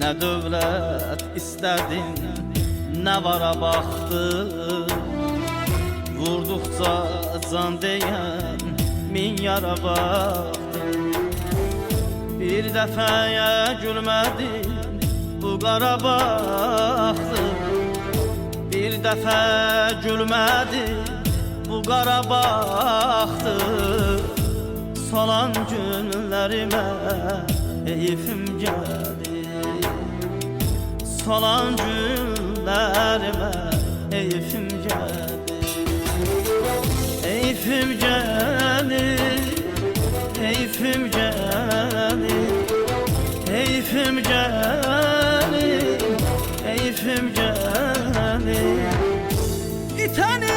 Ne dövlət istədin, nə vara baxdı. Vurduqca can deyən min yara baxdı. Bir dəfəyə gülmədin, bu qara baxdı. Bir dəfə gülmədin, bu qara baxdı. Solan günlərimə heyfim gəlir. Solan günlərimə heyfim gəlir. Heyfim gəlir, heyfim gəlir. Heyfim gəlir, heyfim gəlir. İtəni